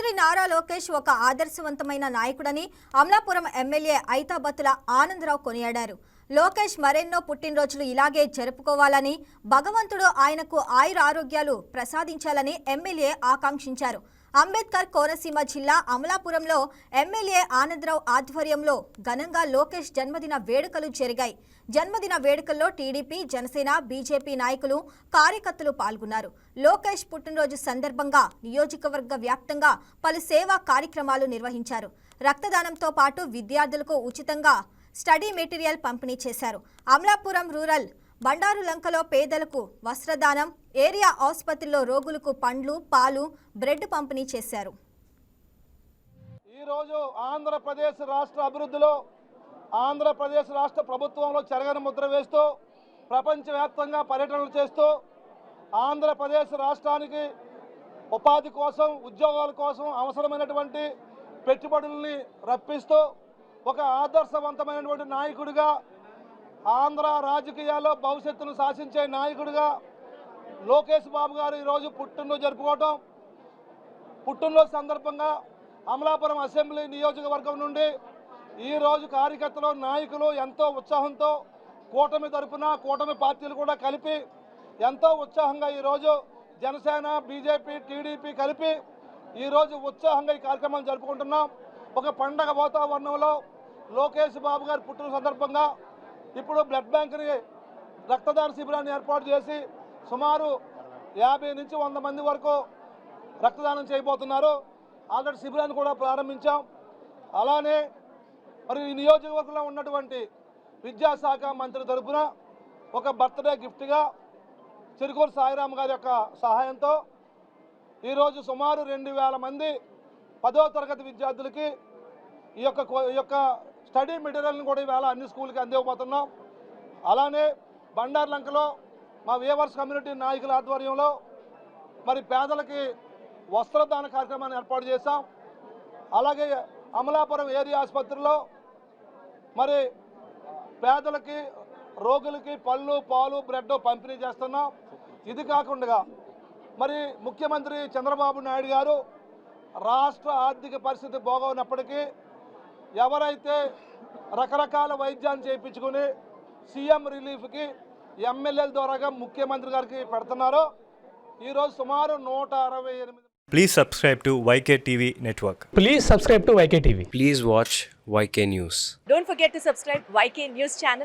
మంత్రి నారా లోకేష్ ఒక ఆదర్శవంతమైన నాయకుడని అమలాపురం ఎమ్మెల్యే ఐతాబత్తుల ఆనందరావు కొనియాడారు. లోకేష్ మరెన్నో పుట్టినరోజులు ఇలాగే జరుపుకోవాలని, భగవంతుడు ఆయనకు ఆయురారోగ్యాలు ప్రసాదించాలని ఎమ్మెల్యే ఆకాంక్షించారు. అంబేద్కర్ కోనసీమ జిల్లా అమలాపురంలో ఎమ్మెల్యే ఆనందరావు ఆధ్వర్యంలో ఘనంగా లోకేష్ జన్మదిన వేడుకలు జరిగాయి. జన్మదిన వేడుకల్లో టీడీపీ, జనసేన, బీజేపీ నాయకులు, కార్యకర్తలు పాల్గొన్నారు. లోకేష్ పుట్టినరోజు సందర్భంగా నియోజకవర్గ వ్యాప్తంగా పలు సేవా కార్యక్రమాలు నిర్వహించారు. రక్తదానంతో పాటు విద్యార్థులకు ఉచితంగా స్టడీ మెటీరియల్ పంపిణీ చేశారు. అమలాపురం రూరల్ బండారు లంకలో పేదలకు వస్త్రదానం, ఏరియా ఆసుపత్రిలో రోగులకు పండ్లు, పాలు, బ్రెడ్ పంపిణీ చేశారు. ఈరోజు ఆంధ్రప్రదేశ్ రాష్ట్ర అభివృద్ధిలో, ఆంధ్రప్రదేశ్ రాష్ట్ర ప్రభుత్వంలో చెరగని ముద్ర వేస్తూ, ప్రపంచవ్యాప్తంగా పర్యటనలు చేస్తూ, ఆంధ్రప్రదేశ్ రాష్ట్రానికి ఉపాధి కోసం, ఉద్యోగాల కోసం అవసరమైనటువంటి పెట్టుబడుల్ని రప్పిస్తూ ఒక ఆదర్శవంతమైనటువంటి నాయకుడిగా, ఆంధ్ర రాజకీయాల్లో భవిష్యత్తును శాసించే నాయకుడిగా లోకేష్ బాబు గారు ఈరోజు పుట్టినరోజు జరుపుకోవటం, పుట్టినరోజు సందర్భంగా అమలాపురం అసెంబ్లీ నియోజకవర్గం నుండి ఈరోజు కార్యకర్తలు, నాయకులు ఎంతో ఉత్సాహంతో కూటమి తరపున, కూటమి పార్టీలు కూడా కలిపి ఎంతో ఉత్సాహంగా ఈరోజు జనసేన, బీజేపీ, టీడీపీ కలిపి ఈరోజు ఉత్సాహంగా ఈ కార్యక్రమాలు జరుపుకుంటున్నాం. ఒక పండగ వాతావరణంలో లోకేష్ బాబు గారి పుట్టిన సందర్భంగా ఇప్పుడు బ్లడ్ బ్యాంక్ని, రక్తదాన శిబిరాన్ని ఏర్పాటు చేసి సుమారు 50 నుంచి 100 మంది వరకు రక్తదానం చేయబోతున్నారు. ఆల్రెడీ శిబిరాన్ని కూడా ప్రారంభించాం. అలానే మరి ఈ నియోజకవర్గంలో ఉన్నటువంటి విద్యాశాఖ మంత్రి తరఫున ఒక బర్త్డే గిఫ్ట్గా చిరుకూరు సాయిరామ్ గారి యొక్క సహాయంతో ఈరోజు సుమారు 2000 మంది 10వ తరగతి విద్యార్థులకి ఈ యొక్క స్టడీ మెటీరియల్ని కూడా ఈవేళ అన్ని స్కూల్కి అందివ్వబోతున్నాం. అలానే బండారు లంకలో మా వేవర్స్ కమ్యూనిటీ నాయకుల ఆధ్వర్యంలో మరి పేదలకి వస్త్రదాన కార్యక్రమాన్ని ఏర్పాటు చేశాం. అలాగే అమలాపురం ఏరియా ఆసుపత్రిలో మరి పేదలకి, రోగులకి పళ్ళు, పాలు, బ్రెడ్ పంపిణీ చేస్తున్నాం. ఇది కాకుండా మరి ముఖ్యమంత్రి చంద్రబాబు నాయుడు గారు రాష్ట్ర ఆర్థిక పరిస్థితి బాగోనప్పటికీ ఎవరైతే రకరకాల వైద్యాన్ని చేయించుకుని సీఎం రిలీఫ్కి ఎమ్మెల్యేల ద్వారాగా ముఖ్యమంత్రి గారికి పెడుతున్నారో ఈరోజు సుమారు 168. Please subscribe to YK TV Network. Please subscribe to YK TV. Please watch YK News. Don't forget to subscribe YK News channel.